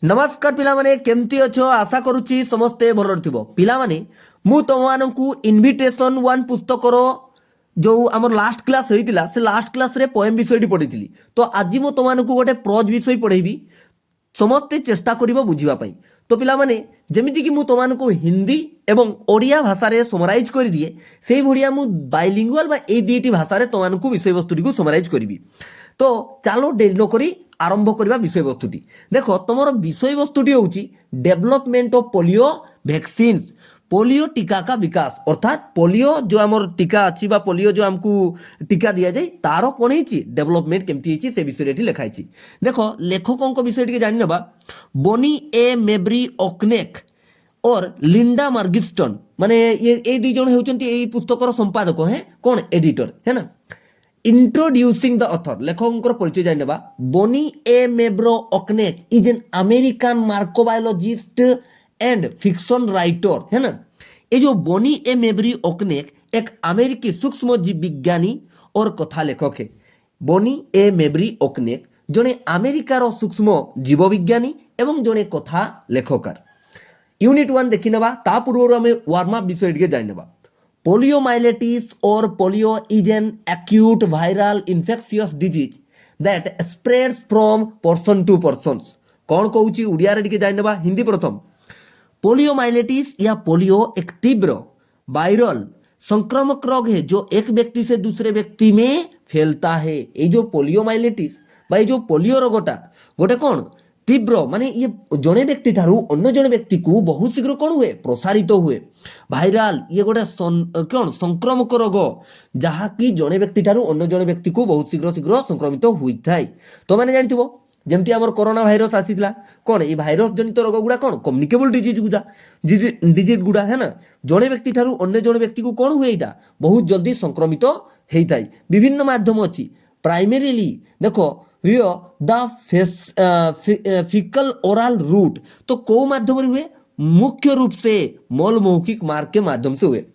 नमस्कार पिलामाने केमती अच्छो आशा करुच्ची समस्ते भल थिबो पिलामाने मु तुममानंकु इनविटेशन वन पुस्तकर जो आमर लास्ट क्लास होइतिला से लास्ट क्लास रे पोएम विषयटी पढ़ी तो आज मु तुममानंकु गोटे प्रोज विषय पढ़ेबी समस्ते चेष्टा करिबो बुझिबा पई। तो पिलामाने जेमिति कि मु तुममानंकु हिंदी एवं ओडिया भाषा रे समराइज कर दिए सेही भड़िया मु बाइलिंगुअल बा ए दुईटी भाषा रे तुममानंकु विषय वस्तुटी को समराइज करिबी। तो चलो डेरी नकरी आरंभ करवा विषय वस्तुटी देख तुम विषय वस्तुटी हूँ development of polio vaccine polio टीका का विकास अर्थात पोलियो जो आम टीका अच्छी पोलियो जो आमको टीका दि जाए तार कौन है डेवलपमेंट केमती से विषय लिखाई देख लेखकों विषय टी जानी ना बोनी ए मेब्री ओकनेक और लिंडा मार्गिस्टन माने ये दी जन होती पुस्तकर संपादक है कौन एडिटर है ना। इंट्रोड्यूसिंग द ऑथर लेखकों परिचय जानी ना Bonnie A Maybro Okneck is an American microbiologist and fiction writer है ना। ये जो बोनी ए मेब्री ओकनेक एक अमेरिकी सूक्ष्म जीव विज्ञानी और कथा लेखक है। बोनी ए मेब्री ओकनेक जड़े अमेरिकार सूक्ष्म जीव विज्ञानी एवं जड़े कथा लेखकार। यूनिट 1 देखी ना ता पूर्व आम वार्म अप विषय टी जानी ना पोलियोमाइलेटिस और polio is an acute viral infectious disease that spreads from person to person। कौन कहूँ उड़िया रे जानी हिंदी प्रथम पोलियोमाइलेटिस या पोलियो एक तीव्र वायरल संक्रामक रोग है जो एक व्यक्ति से दूसरे व्यक्ति में फैलता है। ये जो पोलियोमाइलेटिस बा जो पोलियो रोगटा गोटे कौन तीव्र माने ये जड़े व्यक्ति ठारू अन्य जड़े व्यक्ति को बहुत शीघ्र कौन हुए प्रसारित हुए भाइराल ये गोटे कौन संक्रामक रोग जहाँकि जड़े व्यक्ति ठारू अन्य जड़े व्यक्ति को बहुत शीघ्र शीघ्र संक्रमित होता है। तो मैंने जानी जमती आमर कोरोना भाइरस आसीला कौन ये भाइरस जनित रोग गुड़ा कौन कम्युनिकेबल डिजीज गुड़ा डिजीज गुड़ा है ना जड़े व्यक्ति ठारू अन्य जड़े व्यक्ति को कौन हुए यहाँ बहुत जल्दी संक्रमित होता है। विभिन्न माध्यम अच्छी प्राइमेरीली देखो द फिकल ओरल रूट तो कौ माध्यम हुए मुख्य रूप से मल मौखिक मार्ग के माध्यम से हुए।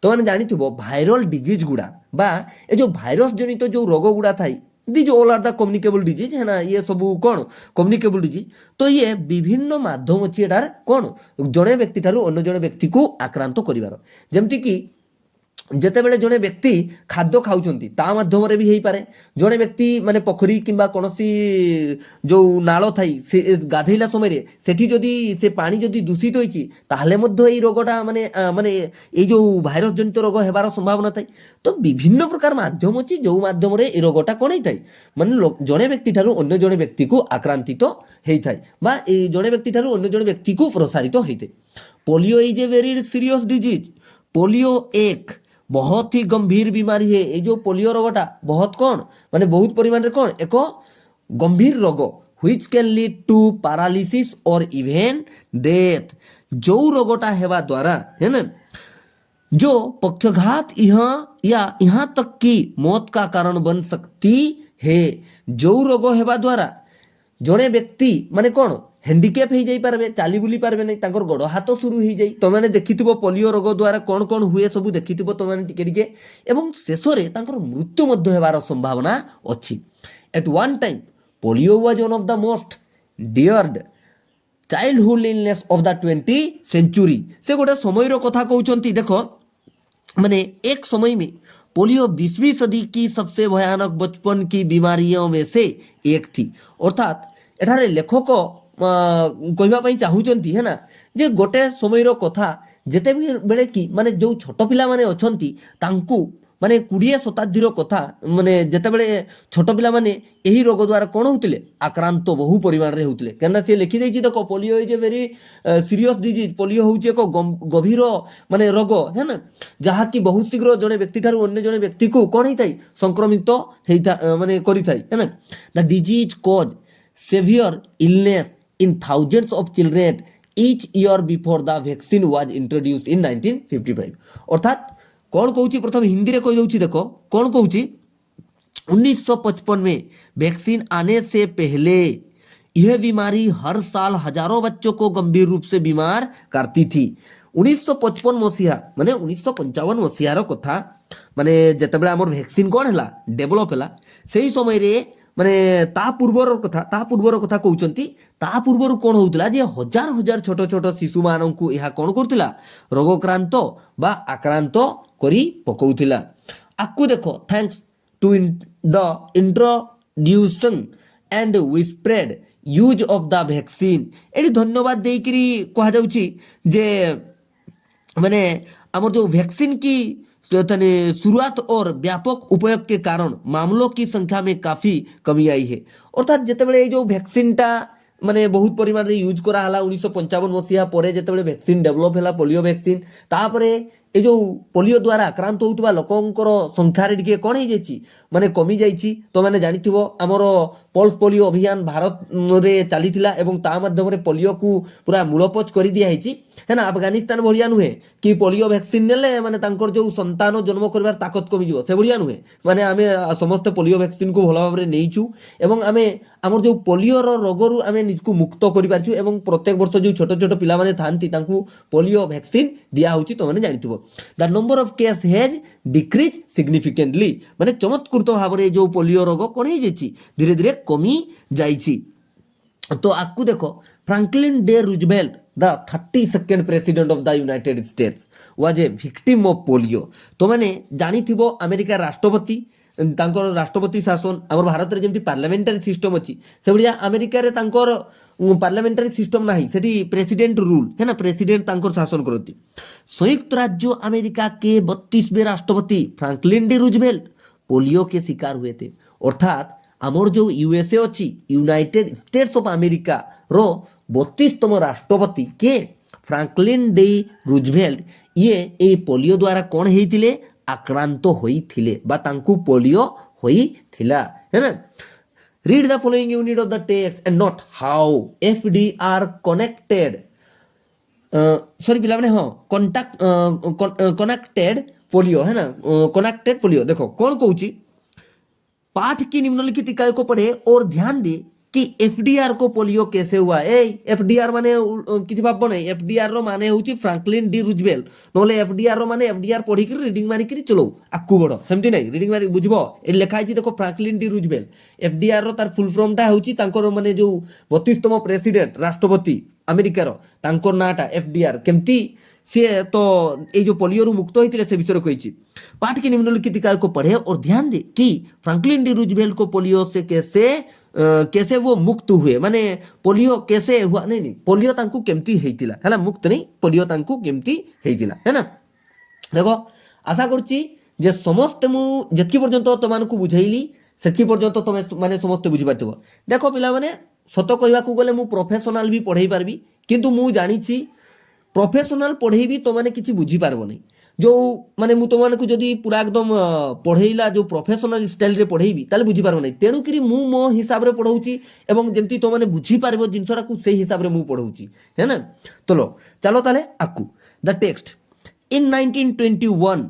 तो मैंने जानी भाइरल डिजीज गुड़ा बा ये जो भाइरस जनित जो रोग गुड़ा था these all are the communicable disease है ना ये सब कौन कम्युनिकेबल डिजीज। तो ये विभिन्न माध्यम अच्छी एटार कौन जड़े व्यक्ति ठारू अन्य जड़े व्यक्ति को आक्रांत करिवार जेमती कि जेतेबेले जड़े व्यक्ति खाद्य खाऊंती ता माध्यम भी हो पारे जड़े व्यक्ति माने पोखरी किंबा कौनसी जो नाल थाई से गाधेला समय सेठी जदि से पानी जदि दूषित होइछि ताहले मध्य एई रोगटा माने माने एई जो भाइरस जनित रोग हेबार संभावना थाई। तो विभिन्न प्रकार माध्यम अछि जो माध्यम रे ए रोगटा कोन होई थाई माने जड़े व्यक्ति ठारू अन्य जड़े व्यक्ति को आक्रांतित होई थाई बा ए जड़े व्यक्ति ठारू अन्य जड़े व्यक्ति को प्रसारित होई थाई। Polio is a very serious disease polio एक बहुत ही गंभीर बीमारी है। ये जो पोलियो रोगटा बहुत कौन माने बहुत परिमाण रे कौन एक गंभीर रोग which can lead to paralysis और इवन डेथ जो रोगटा हेबा द्वारा है ना जो पक्षघात यहाँ तक कि मौत का कारण बन सकती है। जो रोग हेबा द्वारा जड़े व्यक्ति माने कौन हैंडिकेप हो जाए चाली बुली पारे नहीं तांकर गोड़ हाथ शुरू हो जाए। तो मैंने देखि पोलियो रोग द्वारा कौन कौन हुए सब देखि तो मैंने टिके एवं शेष में तांकर मृत्यु मध्य हेबार संभावना अच्छी। At one time polio was one of the most dreaded childhood illness of the 20th century से गोटे समय कथा कहते देख माने एक समय में पोलियो 20वीं सदी की सबसे भयानक बचपन की बीमारियों में से एक थी। अर्थात एठारे लेखक कहवाई चाहूँगी है ना जे गोटे समय कथा जेते बेले कि माने जो छोट पिला माने अछंती तांकू माने 20 शताब्दी कथा माने जेते बेले छोट पिला माने यही रोग द्वारा कौन होते आक्रांत बहु परिमाण रे होते कहना सी लिखि देछि देखो polio is a very serious disease polio होउछि एक गभीर माने रोग है ना जहाँ कि बहुत शीघ्र जड़े व्यक्ति ठारू अन्य जड़े व्यक्ति को कौन होता है संक्रमित माने करिथाय है ना। The disease cause severe illness in thousands of children each year before the vaccine was introduced in 1955। अर्थात कौन कहूँ प्रथम हिंदी रे कह दउछि देखो कौन कहूँ 1955 में वैक्सीन आने से पहले यह बीमारी हर साल हजारों बच्चों को गंभीर रूप से बीमार करती थी। 1955 मसीहा माने 1955 मसीहार कथा माने जेतेबेले आमर वैक्सीन कौन है डेभलप है से समय रे ମାନେ ତା ପୂର୍ବର କଥା କହୁଛନ୍ତି। ତା ପୂର୍ବରୁ କ'ଣ ହେଉଥିଲା ଯେ ହଜାର ହଜାର ଛୋଟ ଛୋଟ ଶିଶୁମାନଙ୍କୁ ଏହା କ'ଣ କରୁଥିଲା, ରୋଗକ୍ରାନ୍ତ ବା ଆକ୍ରାନ୍ତ କରି ପକାଉଥିଲା। ଆକୁ ଦେଖ, thanks to the introduction and widespread use of the vaccine. ଏଠି ଧନ୍ୟବାଦ ଦେଇକିରି କୁହାଯାଉଛି ଯେ मैंने आमर जो वैक्सीन की शुरुआत और व्यापक उपयोग के कारण मामलों की संख्या में काफी कमी आई है। अर्थात जितेबाला जो वैक्सीन टा माने बहुत परिमाण रे यूज कराला 1955 मसीहा पर जितेबाला वैक्सीन डेभलप है पोलियो वैक्सीन, तापरे ए जो पोलियो द्वारा आक्रांत होउतबा लोकंकर संख्या रे टिके कोन हे जायछि माने कमी जायछि। तो माने जानिथिबो हमर पल्स पोलियो अभियान भारत रे चलीथिला एवं ता माध्यम रे पोलियो को पूरा मूलपोच कर दिया है ना। अफगानिस्तान भलिया नुहे कि पोलियो वैक्सीन नेले माने तांकर जो संतान जन्म करबार ताकत कमी जिवो, से भलिया नुहे। माने आमे समस्त पोलियो वैक्सीन को भल भाव रे नेइछु एवं आमे हमर जो पोलियो रो रोगरु आमे निजको मुक्त करि पारछु एवं प्रत्येक वर्ष जो छोट छोट पिला माने थांती तांकू पोलियो वैक्सीन दिया होछि। तो माने जानिथिबो the number of case has decreased significantly, माने चमत्कृत भाव रे जो पोलियो रोग कोन हे जेछि धीरे धीरे कमी जाइछि। तो आपको देखो, Franklin day Roosevelt the 32nd president of the United states was a victim of polio. तो माने जानिथिबो अमेरिका राष्ट्रपति तांकर राष्ट्रपति शासन आम भारत में जमी पार्लियामेंटारी सिस्टम अच्छी से भाया अमेरिका रे तांकर पार्लियामेंटारी सिस्टम ना सेठी प्रेसिडेंट रूल है ना, प्रेसिडेंट तांकर शासन करती। संयुक्त राज्य अमेरिका के 32वें राष्ट्रपति फ्रैंकलिन डी रूजवेल्ट पोलियो के शिकार हुए थे। अर्थात आमर जो यूएसए अच्छी यूनाइटेड स्टेट्स ऑफ अमेरिका रो 32तम राष्ट्रपति के फ्रैंकलिन डी रूजवेल्ट ये पोलियो द्वारा कौन होइथिले आक्रांत होइथिले बा तांकू पोलियो होइथिला है ना। Read the following unit of the text and note how FDR connected sorry पिला माने हां कनेक्टेड पोलियो है ना, कनेक्टेड पोलियो। देखो कौन कहूची, पाठ की निम्नलिखित इकाई को पढ़े और ध्यान दे कि एफडीआर को पोलियो कैसे हुआ। एफडीआर माने किछि भाबो नै, एफडीआर रो माने होउची फ्रैंकलिन डी रूजवेल्ट, नोले एफडीआर रो माने एफडीआर पढ़ी कि रीडिंग मारी कि चलो आकु बड़ सेमति नै, रीडिंग मारी बुझबो। ए लिखा है देखो फ्रैंकलिन डी रूजवेल्ट, एफडीआर रो तार फुल फॉर्म टा होउची तांकर माने जो 32तम प्रेसिडेंट राष्ट्रपति अमेरिका रो तांकर नाटा एफडीआर केमती सी तो ये जो पोलियो रु मुक्त होते से विषय कही। पाठ की निम्नलिखित इकाई को पढ़े और ध्यान दे कि फ्रैंकलिन डी रूजवेल्ट को पोलियो से कैसे वो मुक्त हुए, माने पोलियो कैसे हुआ, नहीं पोलियो तांकू केमती हेतिला है ना, मुक्त नहीं पोलियो तांकू केमती हेतिला है ना। देखो आशा करछि जे समस्त मु जतकी पर्यंत तमानकू बुझाइली सेतकी पर्यंत तमे माने समस्त बुझी पारथिबो। देखो पिला माने सत कहबा को गले मु प्रोफेशनल भी पढ़ाई पारबी, किंतु मु जानिछि प्रोफेशनल पढ़ेबी तो मैंने किसी बुझी पारबो नहीं। जो माने मु तुम को जदि पूरा एकदम पढ़ेला जो प्रोफेशनल स्टाइल रे पढ़ेबी ताले बुझी पारबो नहीं। तेणु करी मु मो हिसाब रे पढ़ौची एवं जेमती तो मैंने बुझी पारबो जिनसटा को से हिसाब रे मु पढ़ौची है ना। चलो ताले आकु द टेक्स्ट इन 1921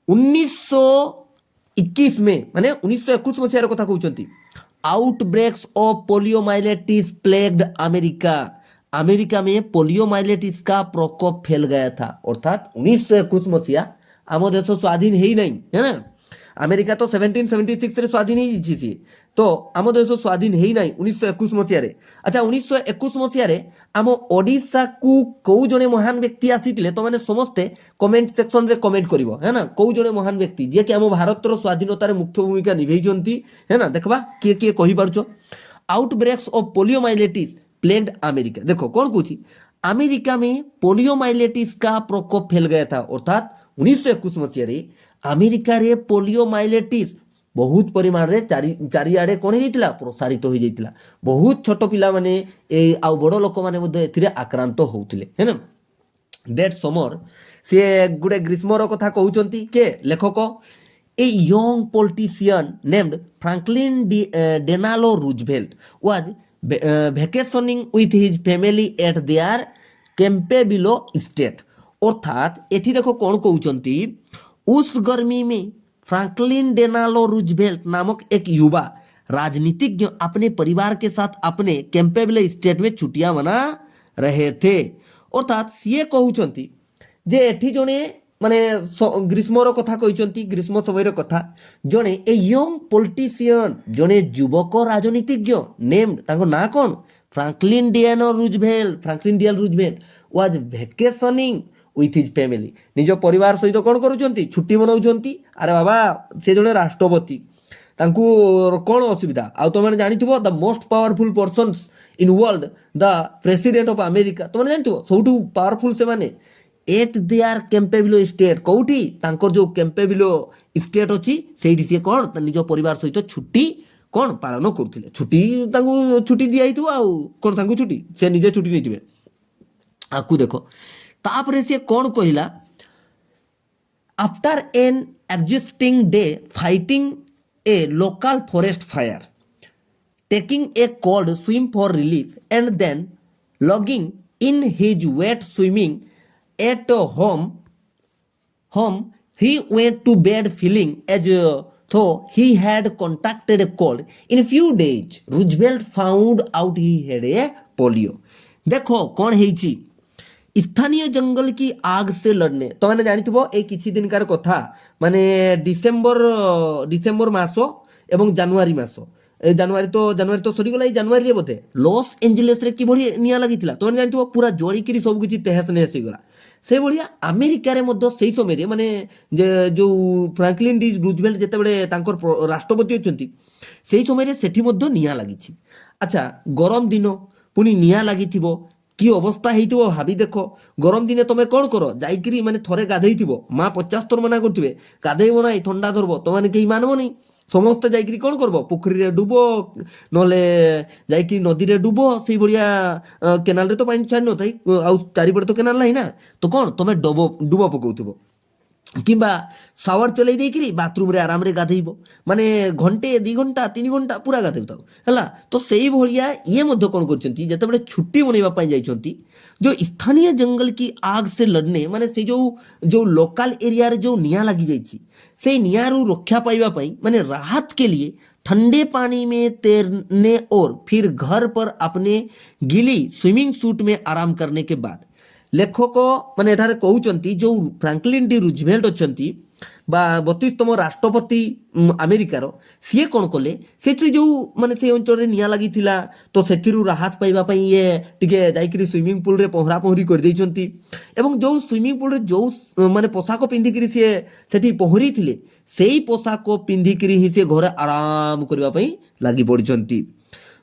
1921 में माने 1921 मसीहार कथा कहउचंती outbreaks of poliomyelitis plagued America. America में पोलियोमाइलेटिस का प्रकोप फैल गया था। अर्थात 1921 मसीहा आम देश स्वाधीन है ही नहीं है ना। अमेरिका तो 1776 रे स्वाधीन ही तो आम देश स्वाधीन है ही नहीं 1921 मसीह। अच्छा 1921 मसीह आम ओडिशा को कौ जने महान व्यक्ति आसीथिले तो माने समस्ते कमेंट सेक्शन रे कमेंट करिवो है ना। कौ जने महान व्यक्ति जे कि आम भारत रो स्वाधीनता रे मुख्य भूमिका निभेइचंती है ना। देखबा किए किए कहि पारछो। Outbreaks of poliomyelitis plagued America. देखो कौन कुछ अमेरिका में पोलियोमाइलेटिस का प्रकोप फैल गया था। अर्थात 1921 मसीह अमेरिका रे पोलियोमाइलेटिस बहुत परिमाण रे चारिआडे कौन होता प्रसारित हो जाता। बहुत छोट पिला माने आ बड़ लोक माने मध्ये एथिरे आक्रांत होउथिले है ना। दैट समर से गुडे ग्रीष्मर कथा कहउचंती के लेखक a young politician named Franklin डेनालो Roosevelt was vacationing with his family at their Campobello estate. अर्थात एठी देखो कौन कहउचंती उस गर्मी में फ्रैंकलिन डेनालो रूजवेल्ट नामक एक युवा राजनीतिज्ञ अपने परिवार के साथ अपने कैंपेबिलो स्टेट में छुट्टियां मना रहे थे। अर्थात ये कहउचंती जे एठी जने ମାନେ ଗ୍ରୀଷ୍ମର କଥା କହିଛନ୍ତି, ଗ୍ରୀଷ୍ମ ସମୟର କଥା। ଜଣେ ଏ ୟଙ୍ଗ ପଲିଟିସିଆନ୍, ଜଣେ ଯୁବକ ରାଜନୀତିଜ୍ଞ ନେମ୍ଡ, ତାଙ୍କ ନାଁ କ'ଣ? Franklin Delano Roosevelt. Franklin Delano Roosevelt was vacationing with his family. ନିଜ ପରିବାର ସହିତ କ'ଣ କରୁଛନ୍ତି? ଛୁଟି ମନାଉଛନ୍ତି। ଆରେ ବାବା, ସେ ଜଣେ ରାଷ୍ଟ୍ରପତି, ତାଙ୍କୁ କ'ଣ ଅସୁବିଧା? ଆଉ ତୁମେ ଜାଣିଥିବ the most powerful persons in world, the president of America, ତୁମେ ଜାଣିଥିବ ସବୁଠୁ ପାୱାରଫୁଲ୍ ସେମାନେ। ଏଟ୍ ଦେୟାର କେମ୍ପେବିଲୋ ଷ୍ଟେଟ୍, କେଉଁଠି? ତାଙ୍କର ଯେଉଁ କେମ୍ପେବିଲୋ ଷ୍ଟେଟ୍ ଅଛି ସେଇଠି ସିଏ କ'ଣ ନିଜ ପରିବାର ସହିତ ଛୁଟି କ'ଣ ପାଳନ କରୁଥିଲେ। ଛୁଟି, ତାଙ୍କୁ ଛୁଟି ଦିଆହେଇଥିବ, ଆଉ କ'ଣ ତାଙ୍କୁ ଛୁଟି? ସେ ନିଜେ ଛୁଟି ନେଇଥିବେ। ଆକୁ ଦେଖ, ତାପରେ ସିଏ କ'ଣ କହିଲା? After N existing day fighting A local forest fire, taking a cold swim for relief, and then logging in his wet swimming at home, he went to bed feeling as though he had contracted a cold. In few days, Roosevelt found out he had a polio. देखो कौन ହେଇଛି? ସ୍ଥାନୀୟ ଜଙ୍ଗଲ କି ଆଗ ସେ ଲଢ଼ନେ। ତମାନେ ଜାଣିଥିବ ଏଇ କିଛି ଦିନକାର କଥା, ମାନେ ଡିସେମ୍ବର ମାସ ଏବଂ ଜାନୁଆରୀ ମାସ। ଏ ଜାନୁଆରୀ ତ ସରିଗଲା, ଏଇ ଜାନୁଆରୀରେ ବୋଧେ ଲସ୍ ଏଞ୍ଜେଲେସରେ କିଭଳି ନିଆଁ ଲାଗିଥିଲା ତମାନେ ଜାଣିଥିବ। ପୁରା ଜଳିକିରି ସବୁ କିଛି ତେହେସ ନେହେସ ହେଇଗଲା। ସେଇଭଳିଆ ଆମେରିକାରେ ମଧ୍ୟ ସେଇ ସମୟରେ, ମାନେ ଯେଉଁ ଫ୍ରାଙ୍କଲିନ୍ ଡି ରୁଜଭେଲ୍ଟ ଯେତେବେଳେ ତାଙ୍କର ରାଷ୍ଟ୍ରପତି ଅଛନ୍ତି, ସେଇ ସମୟରେ ସେଠି ମଧ୍ୟ ନିଆଁ ଲାଗିଛି। ଆଚ୍ଛା, ଗରମ ଦିନ ପୁଣି ନିଆଁ ଲାଗିଥିବ, କି ଅବସ୍ଥା ହେଇଥିବ ଭାବି ଦେଖ। ଗରମ ଦିନେ ତମେ କ'ଣ କର? ଯାଇକିରି ମାନେ ଥରେ ଗାଧେଇଥିବ, ମା 50 ଥର ମନା କରୁଥିବେ ଗାଧେଇବ ନାହିଁ, ଥଣ୍ଡା ଧରବ, ତମାନେ କେହି ମାନବନି। ସମସ୍ତେ ଯାଇକିରି କ'ଣ କରବ? ପୋଖରୀରେ ଡୁବ, ନହେଲେ ଯାଇକି ନଦୀରେ ଡୁବ। ସେଇଭଳିଆ କେନାଲରେ ତ ପାଣି ଛାଡ଼ି ନଥାଏ, ଆଉ ଚାରିପଟେ ତ କେନାଲ ନାହିଁ ନା, ତ କ'ଣ ତମେ ଡୁବ ପକାଉଥିବ, କିମ୍ବା ସାୱାର ଚଲେଇ ଦେଇକିରି ବାଥରୁମ୍ରେ ଆରାମରେ ଗାଧେଇବ। ମାନେ ଘଣ୍ଟେ 2 ଘଣ୍ଟା 3 ଘଣ୍ଟା ପୁରା ଗାଧେଉଥାଉ ହେଲା। ତ ସେଇଭଳିଆ ଇଏ ମଧ୍ୟ କ'ଣ କରୁଛନ୍ତି? ଯେତେବେଳେ ଛୁଟି ମନେଇବା ପାଇଁ ଯାଇଛନ୍ତି, ଯେଉଁ ସ୍ଥାନୀୟ ଜଙ୍ଗଲ କି ଆଗ ସେ ଲଢ଼ନେ, ମାନେ ସେ ଯେଉଁ ଲୋକାଲ ଏରିଆରେ ଯେଉଁ ନିଆଁ ଲାଗିଯାଇଛି, ସେଇ ନିଆଁରୁ ରକ୍ଷା ପାଇବା ପାଇଁ, ମାନେ ରାहत के लिए ठंडे पानी में तैरने और फिर घर पर अपने गीली स्विमिंग सूट में आराम करने के बाद, ଲେଖକ ମାନେ ଏଠାରେ କହୁଛନ୍ତି ଯେଉଁ ଫ୍ରାଙ୍କଲିନ୍ ଡି ରୁଜଭେଲ୍ଟ ଅଛନ୍ତି ବା 32ତମ ରାଷ୍ଟ୍ରପତି ଆମେରିକାର, ସିଏ କ'ଣ କଲେ? ସେଥିରେ ଯେଉଁ ମାନେ ସେଇ ଅଞ୍ଚଳରେ ନିଆଁ ଲାଗିଥିଲା, ତ ସେଥିରୁ ରାହତ ପାଇବା ପାଇଁ ଇଏ ଟିକେ ଯାଇକିରି ସୁଇମିଂ ପୁଲ୍ରେ ପହଁରା ପହଁରି କରିଦେଇଛନ୍ତି। ଏବଂ ଯେଉଁ ସୁଇମିଂ ପୁଲ୍ରେ ଯେଉଁ ମାନେ ପୋଷାକ ପିନ୍ଧିକିରି ସିଏ ସେଠି ପହଁରିଥିଲେ, ସେଇ ପୋଷାକ ପିନ୍ଧିକିରି ହିଁ ସେ ଘରେ ଆରାମ କରିବା ପାଇଁ ଲାଗି ପଡ଼ିଛନ୍ତି।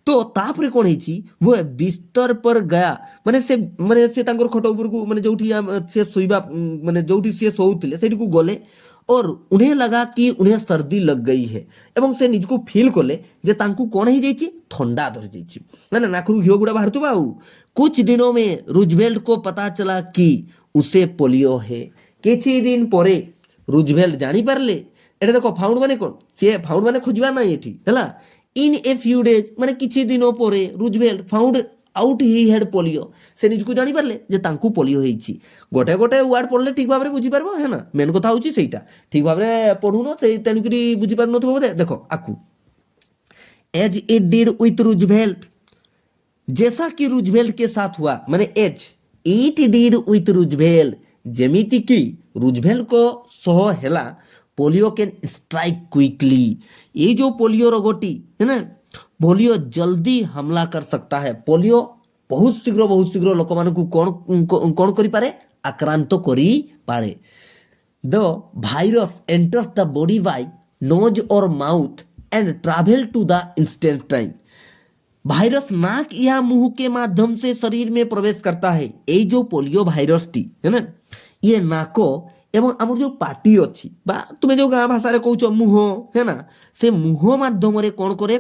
ତ ତାପରେ କ'ଣ ହେଇଛି? वो बिस्तर पर गया, ମାନେ ସେ ତାଙ୍କର ଖଟ ଉପରକୁ, ମାନେ ଯେଉଁଠି ସେ ଶୋଇବା, ମାନେ ଯେଉଁଠି ସିଏ ଶୋଉଥିଲେ ସେଇଠିକୁ ଗଲେ। और उन्हें लगा कि उन्हें सर्दी लग गई है, ଏବଂ ସେ ନିଜକୁ ଫିଲ୍ କଲେ ଯେ ତାଙ୍କୁ କ'ଣ ହେଇଯାଇଛି? ଥଣ୍ଡା ଧରିଯାଇଛି। ମାନେ ନାକରୁ ଘିଅ ଗୁଡ଼ା ବାହାରୁଥିବ। ଆଉ कुछ दिनों में रूजवेल्ट को पता चला कि उसे पोलियो है। କିଛି ଦିନ ପରେ ରୁଜଭେଲ୍ଟ ଜାଣିପାରିଲେ। ଏଟା ଦେଖ, ଫାଉଣ୍ଡ ମାନେ କ'ଣ? ସିଏ ଫାଉଣ୍ଡ ମାନେ ଖୋଜିବା ନାହିଁ ଏଠି ହେଲା। इन ए फ्यू डेज, ମାନେ କିଛି ଦିନ ପରେ Roosevelt ଫାଉଣ୍ଡ out he had polio, ସେ ନିଜକୁ ଜାଣିପାରିଲେ ଯେ ତାଙ୍କୁ ପୋଲିଓ ହେଇଛି। ଗୋଟେ ୱାର୍ଡ ପଢ଼ିଲେ ଠିକ୍ ଭାବରେ ବୁଝିପାରିବ ହେ ନା। ମେନ୍ କଥା ହେଉଛି ସେଇଟା। ଠିକ୍ ଭାବରେ ପଢ଼ୁନ, ସେଇ ତେଣୁକରି ବୁଝିପାରୁନଥିବ ବୋଧେ। ଦେଖ ଆକୁ, as it did with Roosevelt, जैसा कि रूजवेल्ट के साथ हुआ, माने as it did with Roosevelt, जेमिति कि रूजवेल्ट को सह हेला, पोलियो कैन स्ट्राइक क्विकली। ये जो पोलियो रोगटी है ना, पोलियो जल्दी हमला कर सकता है। पोलियो बहुत शीघ्र लोक मानकु कौन करि पारे? आक्रांत करि पारे। The virus enters the body by nose or mouth and travel to the intestine. Virus नाक या मुंह के माध्यम से शरीर में प्रवेश करता है। ये जो पोलियो भाइरस टी है ना, ये नाको এবং আমার যে পাটি ଅଛି বা তুমি যে গাঁ ভাষাରେ কହୁଛ মুহ है ना, से मुह माध्यमରେ କ'ଣ करे?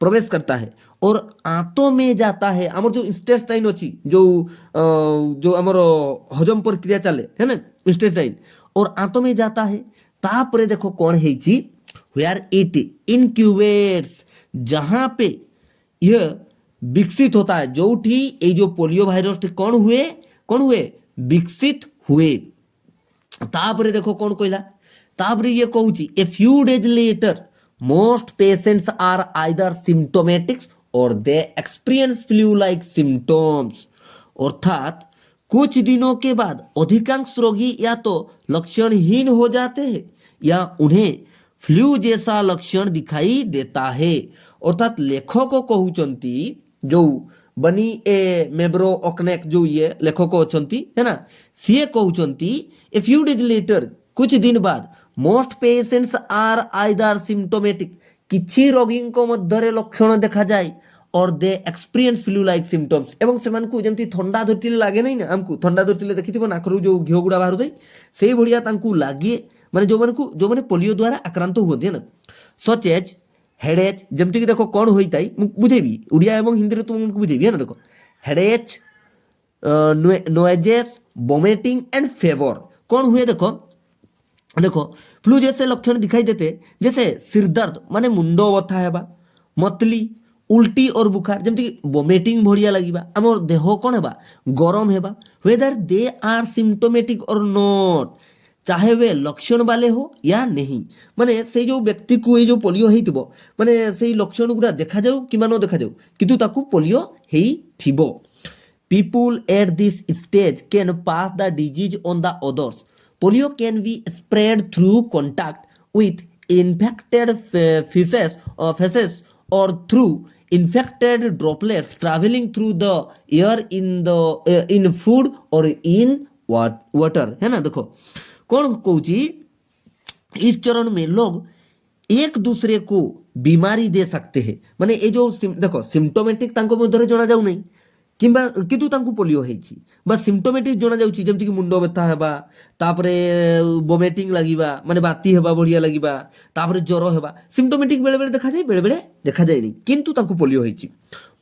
प्रवेश करता है और आंतों में जाता है। ଆମର जो इंस्टेस्टाइन ଅଛି, जो ଆମର हजम प्रक्रिया चले है ना, इंस्टेस्टाइन, और आंतों में जाता है। तापरे देखो କ'ଣ ହେଇଛି? where it incubates, जहाँ पे यह विकसित होता है, जोठी ये जो पोलियो वायरस କ'ଣ हुए? विकसित हुए। तापरे देखो कौन कहला? तापरे ये कहूची, a few days later most patients are either symptomatics or they experience flu like symptoms. अर्थात कुछ दिनों के बाद अधिकांश रोगी या तो लक्षणहीन हो जाते हैं या उन्हें फ्लू जैसा लक्षण दिखाई देता है। अर्थात लेखक कहउचंती जो बनी ए मेब्रो ओकनेक जो ये लेखक अछंती है ना, सीए कहउचंती ए फ्यू डेज लेटर कुछ दिन बाद most patients are either symptomatic किछि रोगी को मध्य लक्षण देखा जाए or they experience flu like symptoms एवं सेमान को जेमती ठंडा धरतिले लागे नहीं ना, हमको ठंडा धरतिले देखिथिबो नाकरू जो घिओ गुड़ा बाहर जाए सेही भड़िया तांकू लागे, माने जो माने पोलियो द्वारा आक्रांत हुए ना, सच एज हेडेच जमती कि देखो कौन होता है बुझेबी उड़िया एवं हिंदी तुमको बुझेबी है ना। देखो हेडेच, नोएजेस, वोमिटिंग एंड फेवर कौन हुए देखो देखो फ्लू जैसे लक्षण दिखाई देते जैसे सिर दर्द माने मुंडो बथा हेबा, मतली, उल्टी और बुखार जमती वोमिटिंग भड़िया लगिबा, आम देह कौन हेबा गरम हेबा, वेदर दे आर सिम्टोमेटिक और नॉट चाहे वे लक्षण वाले हो या नहीं, माने से जो व्यक्ति को ये जो पोलियो हेइतिबो माने से लक्षण गुड़ा देखा जाऊ कि न देखा जाऊ किंतु ताकू पोलियो हेइथिबो। People at this stage can pass the disease on the others. Polio can be spread through contact with infected faeces or through infected droplets traveling through the air in food or in water है ना। देखो कौन कहूची इस चरण में लोग एक दूसरे को बीमारी दे सकते हैं, माने ये जो देखो सिम्टोमेटिक तांको मध्य जना जाऊ नहीं किंबा किंतु तांको पोलियो हेछि बा सिम्टोमेटिक जना जाउची जेमति कि मुंडो व्यथा हेबा, तापरे वोमिटिंग लागिबा माने बाती हेबा बढ़िया लागिबा, तापरे ज्वर हेबा, सिम्टोमेटिक बेले बेले देखा जाए बेले बेले देखा जाए नहीं किंतु तांको पोलियो हेछि।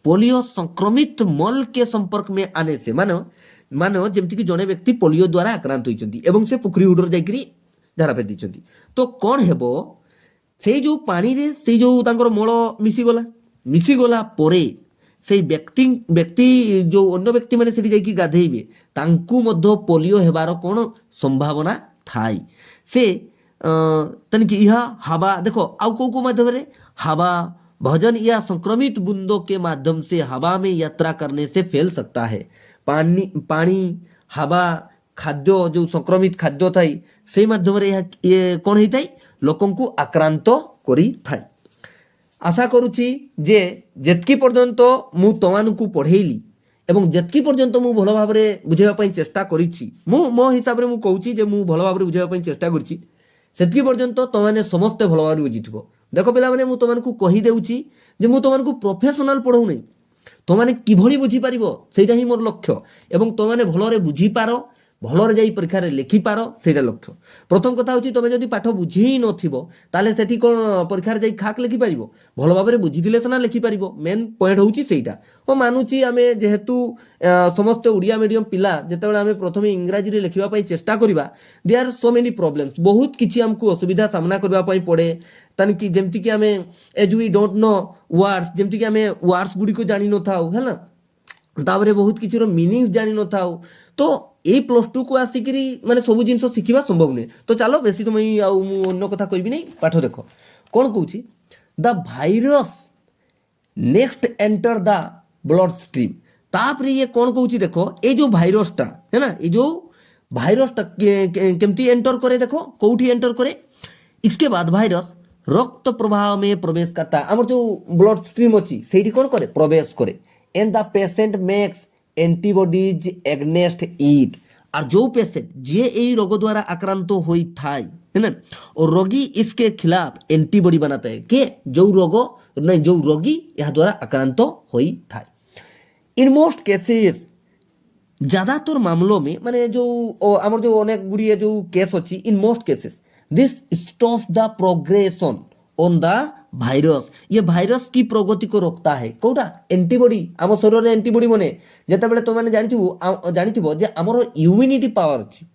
पोलियो संक्रमित मल के संपर्क में आने से मानो जेमति कि जने व्यक्ति पोलियो द्वारा आक्रांत होइचंती एवं से पुखरी उडर जाइकरी झाड़ा फेर दिचंती तो कौन हेबो से जो पानी रे से जो तांकर मल मिसी गला परे से व्यक्ति जो अन्य व्यक्ति माने सेठी जाइकी गाधेइबे तांकू मध्य पोलियो हेबार कौन संभावना थाई से तनिक यह हवा देखो आउ को माध्यम रे हवा भोजन या संक्रमित बूंदों के माध्यम से हवा में यात्रा करने से फैल सकता है। पानी हवा खाद्य जो संक्रमित खाद्य थाई से माध्यम रे ये कौन होता है लोकन को आक्रांत करी थाई। आशा करुछि जे जेतकी पर्यंत मु तमानकु पढ़ेइली एवं जेतकी पर्यंत मु भल भाव में बुझेबा पई चेष्टा करिछि मो हिसाब रे मु कहूछि जे मु भल भाव में बुझेबा पई चेष्टा करिछि सेतकी पर्यंत तमाने समस्त भल भाव में बुझिथिबो। देखो पिला माने मु तमानकु कहि देउछि जे मु तमानकु प्रोफेशनल पढ़ौ नै, तमाने किभଳି बुझी पारिबो सेटा ही मोर लक्ष्य एवं तमाने भलरे बुझी पारो भलरे जाई परीक्षा रे लिखि पारो सेटा लक्ष्य। प्रथम कथा होची तमे जदि पाठ बुझी ही नथिबो ताले सेठी कोन परीक्षा रे जाई खाक लिखि पारिबो भल भाबरे बुझी दिले सना लिखि पारिबो। मेन पॉइंट होची सेटा ओ मानुची आमे जेहेतु समस्त उड़िया मीडियम पिला जेतेबेले आमे प्रथमे इंग्रजी रे लिखिबा पई चेष्टा करिबा there are so many problems बहुत किछि हमकु असुविधा सामना करबा पई पड़े तानकि जेमति कि आमे as we don't know words जेमति कि आमे वर्ड्स गुडी को जानि न थाउ है ना ताबरे बहुत किछि रो मीनिंग्स जानि न थाउ तो ए +2 को आसिकरी माने सब जिनस शिखिबा संभव नै। तो चलो बेसी समय आउ मु अन्य कथा कहबी नै पाठ देखो कोन कहूची the virus next enter the bloodstream तापरे ये कोन कहूची देखो ए जो भाइरसटा है ना ए जो भाइरसटा केमती एंटर करे देखो कोठी एंटर करे इसके बाद भाइरस रक्त प्रवाह में प्रवेश करता हमर जो ब्लड स्ट्रीम अछि सेठी कोन करे प्रवेश करे and the patient makes antibodies against it और जो पेशेंट जे यही रोग द्वारा आक्रांत होई थाई है ना और रोगी इसके खिलाफ एंटीबॉडी बनाता है के जो रोग नहीं जो रोगी यह द्वारा आक्रांत होई थाई। इन मोस्ट केसेस ज्यादातर मामलों में माने जो आमर जो अनेक गुड़िए जो केस अच्छी in most cases this stops the progression on the virus ये भाइरस की प्रगति को रोकता है कोटा एंटीबॉडी आम शरीर में एंटीबॉडी बने जेतेबेले तो माने जानिथिबो जे हमर इम्यूनिटी पावर अछि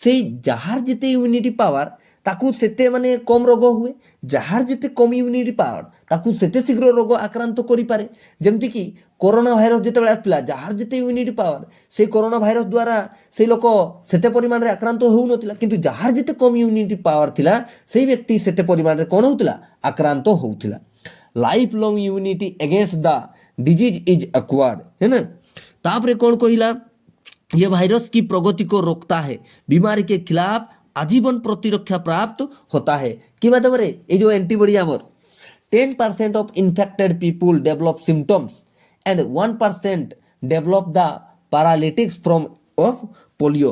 से जहार जेते इम्यूनिटी पावर ताकू सेते माने कम रोग हुए जहार जेते कम इम्यूनिटी पावर ताकू सेते शीघ्र रोग आक्रांत करि पारे जेमति कि कोरोना भाइरस जेतेबेले आस्तिला जहार जेते इम्यूनिटी पावर से कोरोना भाइरस द्वारा से लोक सेते परिमाण रे आक्रांत होउ नथिला किंतु जहार जेते कम इम्यूनिटी पावर थिला से व्यक्ति सेते परिमाण रे कोन होउतिला आक्रांत होउतिला। Lifelong immunity against the disease is acquired है ना। तापरे कोन कहिला ये वायरस की प्रगति को रोकता है, बीमारी के खिलाफ आजीवन प्रतिरक्षा प्राप्त होता है कि माध्यम ये जो एंटीबॉडी आमर 10% of infected people develop symptoms and 1% develop the paralytics from of polio.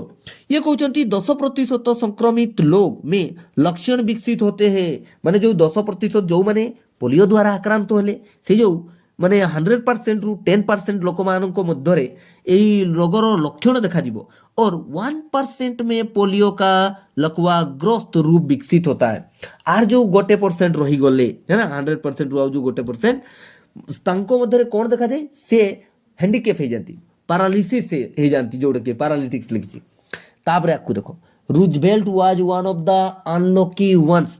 ये कहते 10% संक्रमित लोग में लक्षण विकसित होते हैं, माने जो 10% जो माने पोलियो द्वारा आक्रांत हेले से जो माने 100% रु 10% लोक मानक मध्य यही रोगर लक्षण देखा और 1% में पोलियो का लकवाग्रस्त रूप विकसित होता है। आर जो गोटे परसेंट रही गले है ना 100% रु जो गोटे परसेंट मध्य कौन देखा जाए से हैंडिकेप हो जाती पारालिसिस से हो जाती जोड़ के पारालिटिक्स लिखी। तापर आपको देखो Roosevelt was one of the unlucky ones.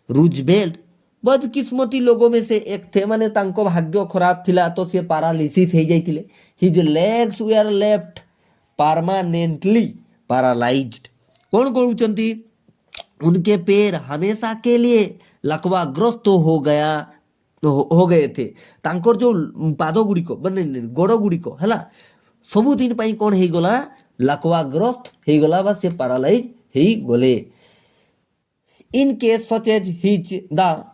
Roosevelt बदकिस्मती लोगों में से एक थे, माने तांको भाग्य खराब थिला तो से पारालिसिस हो जाइतिले। His legs were left permanently paralysed. कौन कहउचंती उनके पैर हमेशा के लिए लकवाग्रस्त हो गए थे। तांकर जो पाद गुड़िक माने गोड़ गुड़िक है सबुदिन कौन हो गला लकवाग्रस्त हो गला बा से पैरालाइज हो गले। In case such as which the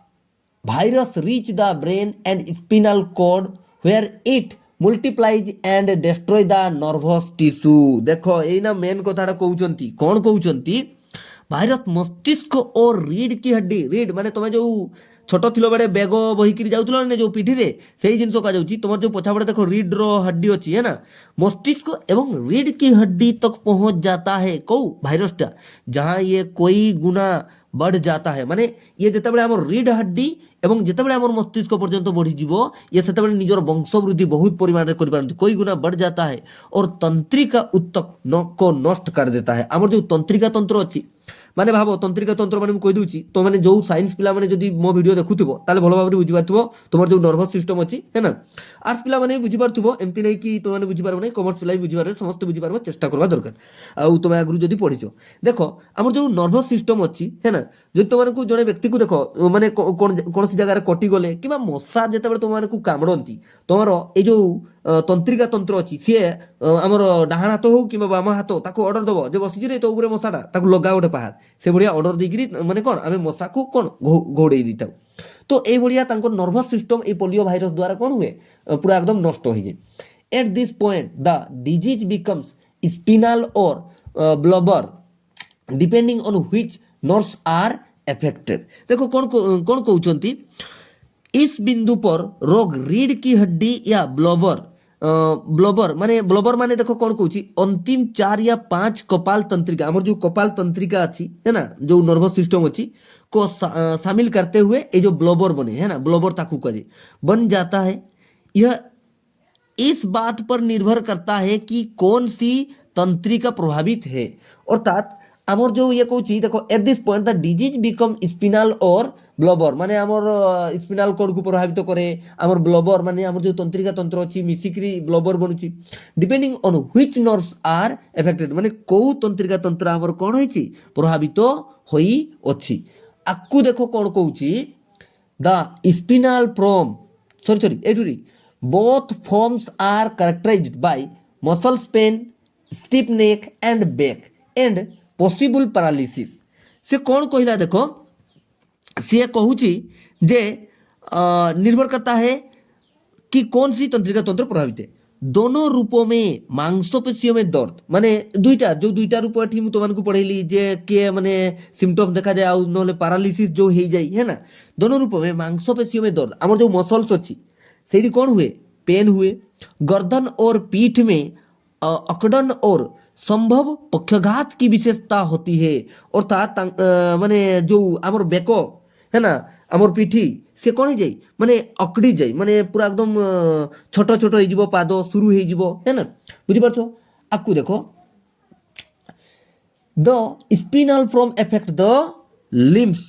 virus reach the brain and spinal cord where it multiplies and destroy the nervous tissue। देखो ये ना मेन कथाटा कहउचंती कौन कहउचंती भाइरस मस्तिष्क और रीढ़ की हड्डी रीढ़ माने तुम जो छोट थिलो बड़े बेग बहिकी जाऊल ना जो पीठी रे से जिनस कह तुम जो पछापड़े देखो रीढ़ हड्डी अच्छी है ना मस्तिष्क एवं रीढ़ की हड्डी तक पहुंच जाता है कौ भाइरसटा जहाँ ये कोई गुना बढ़ जाता है। माने ये जितेबाला आम रीढ़ हड्डी एवं जितेबाला आम मस्तिष्क पर्यंत बढ़ीज ये से निजर वंशवृद्धि बहुत परिमाण में कर कोई गुना बढ़ जाता है और तंत्रिका उत्तक को नष्ट कर देता है। आम जो तंत्रिका तंत्र अच्छी माने भाव तंत्रिका तंत्र मैंने कही दूची तो मैंने जो साइंस पिला मैंने जब मो वीडियो देखुव ताले भल भाव बुझीपार तुम जो नर्भस सिस्टम अच्छी है ना आर्ट्स पिला मैंने बुझीपार एमती नहीं कि तुम बुझीपार नहीं कमर्स पिला बुझीपार समस्त बुझीपार चेष्टा करवा दरकार आउ तुम आगु जब पढ़ीच देख आम जो नर्भस सिस्टम अच्छी है ना जो तुमको जड़े व्यक्ति को देख मैंने कौन सी जगह कटिगले कि मशा जिते तुमको कामड़ती तुम ये जो तंत्रिका तंत्र अच्छी सी आमर डाहाण हाथ हो कि बाम हाथ ताको ऑर्डर दब जो बसी तो मशाटा लगा गोटे पहाड़ से भाया ऑर्डर देकरी माने कौन आम मशा को कौन घोड़े दी था। तो ये नर्भस सिस्टम ये पोलियो भाइरस द्वारा कौन हुए पूरा एकदम नष्ट हो जाए। At this point the disease becomes spinal और bulbar depending on which nerves are affected. देखो कौन कहउचंती इस बिंदु पर रोग रीढ़ की हड्डी या ब्लबर माने देखो कौन कहूँ अंतिम 4 या 5 कपाल तंत्रिका आमर जो कपाल तंत्रिका अच्छी है ना जो नर्वस सिस्टम अच्छी को शामिल करते हुए ये जो ब्लबर बने है ना ब्लबर ताकू करे बन जाता है। यह इस बात पर निर्भर करता है कि कौन सी तंत्रिका प्रभावित है। अर्थात आमर जो ये कहूँ देखो at this point the disease become spinal और ब्लबर माने आमर स्पिनल कोड को प्रभावित करे आमर ब्लबर माने आमर जो तंत्रिका तंत्र अच्छी मिसिक्री ब्लबर बनुची depending on which nerves are affected माने को तंत्रिका तंत्र आमर कौन होइची प्रभावित होई अछि। आकु देखो कौन कहूची द स्पिनल फ्रॉम सॉरी एटुरी both forms are characterised by muscles pain stiff neck and back and possible paralysis. से कौन कहला देखो सी कहूची जे निर्भर करता है कि कौन सी तंत्रिका तंत्र प्रभावित है। दोनों रूपों में मांसपेशियों में दर्द माने दुईटा रूप एठी तुमको पढ़ेली जे के माने सिम्पटम्स देखा जाए आउ नले पैरालिसिस जो हो जाए है ना दोनों रूपों में मांसपेशियों में दर्द आमर जो मसल्स अच्छी से कौन हुए पेन हुए। गर्दन और पीठ में अकड़न और संभव पक्षघात की विशेषता होती है। अर्थात माने जो आमर बेको है ना आमर पिठी से कौन हो जाए माने अकड़ी जाए माने पूरा एकदम छोट छोट हो पाद शुरू हो है ना बुझीपार। आपको देखो the spinal from affect the limbs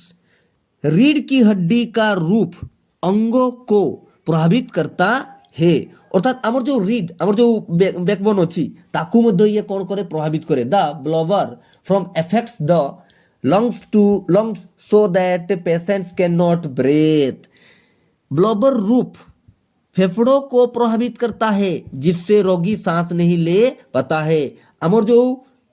रीढ़ की हड्डी का रूप अंगों को प्रभावित करता है। अर्थात आमर जो रीड आमर जो बैकबोन अच्छी ताकू मध्य ये कौन करे प्रभावित करे। The bulbar from affects the lungs so that patients can not breathe. Bulbar रूप फेफड़ों को प्रभावित करता है जिससे रोगी सांस नहीं ले पाता है। आमर जो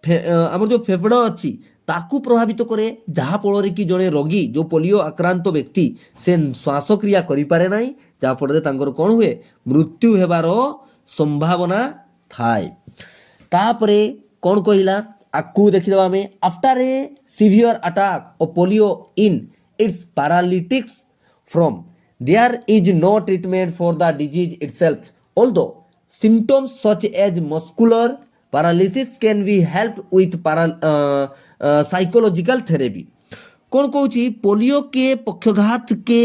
आमर जो फेफड़ अच्छी ताकू प्रभावित करे जहाँ फल कि जड़े रोगी जो पोलियो आक्रांत व्यक्ति से श्वासक्रिया करें ना जहाँ फल कौन हुए मृत्यु हेबार संभावना थाए। तापरे कौन कहला आकु देखिदेवा आमे after a severe attack of polio in its paralytics form there is no treatment for the disease itself although symptoms such as muscular paralysis can be helped with psychological therapy। कौन कहूँ पोलियो के पक्षघात के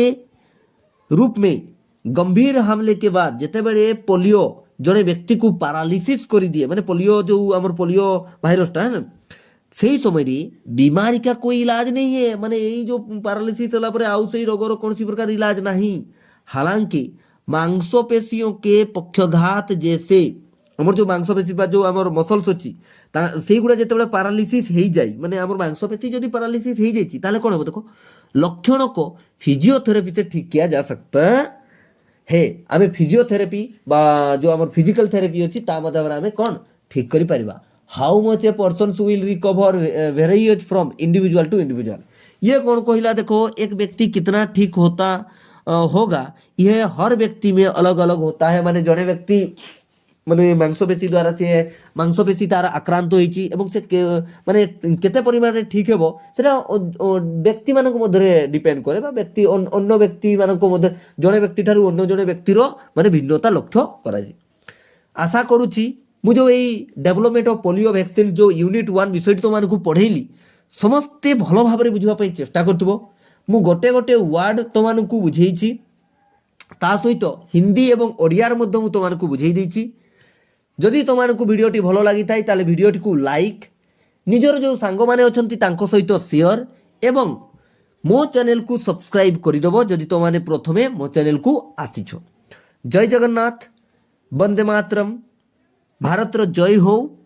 रूप में गंभीर हमले के बाद जिते बड़े पोलियो जड़े व्यक्ति को पारालिसिस कर दिए माने पोलियो जो आमर पोलियो भाइरसटा है ना से समय बीमारी का कोई इलाज नहीं है माने यही जो पारालिसिस होला पर आउ से रोगर कौन सी प्रकार इलाज नहीं। हालांकि मांसपेशियों के पक्षघात जैसे आमर जो मांसपेशी जो आमर मसल्स अच्छी से गुड़ा जिते पारालिसिस हो जाए माने आमर मांसपेशी जदि पारालिसिस हो जाए ताले कौन हम देखो लक्षण को फिजियोथेरेपी से ठीक किया जा सकता है। आम फिजियोथेरेपी जो आम फिजिकल थेरेपी अच्छी आम कौन ठीक कर पारिबा। How much a person will recover varies from individual to individual. ये कौन कहला देखो एक व्यक्ति कितना ठीक होता होगा यह हर व्यक्ति में अलग अलग होता है। माने जड़े व्यक्ति माने मांसपेशी द्वारा से मांसपेशी तार आक्रांत होइछि एवं से माने केते परिमाण रे ठीक हेबो सेटा व्यक्ति मानक मध्य डिपेंड करे बा व्यक्ति अन्य व्यक्ति मानक मध्य जड़े व्यक्ति ठारू अन्य जड़े व्यक्तिर माने भिन्नता लक्ष्य करा जाय। आशा करूछि मु जो एई डेवलपमेंट ऑफ पोलियो वैक्सीन जो यूनिट 1 विषय तो मानकु पढ़ेली समस्ते भल भाव बुझा चेष्टा करथबो। मु गोटे गोटे वर्ड तो मानकु बुझेइछि ता सहित हिंदी एवं ओडियार मध्य मु तो मानकु बुझेइ देइछि। जदि तुमको भिडियोटी भल लगी था ताले भिडियोटी को लाइक निजर जो सांग माने अछंती तांको सहित शेयर एवं मो चैनल को सब्सक्राइब करदेव जदि तुमने प्रथमे मो चैनल को आसीछ। जय जगन्नाथ, वंदे मातरम, भारतर जय हो।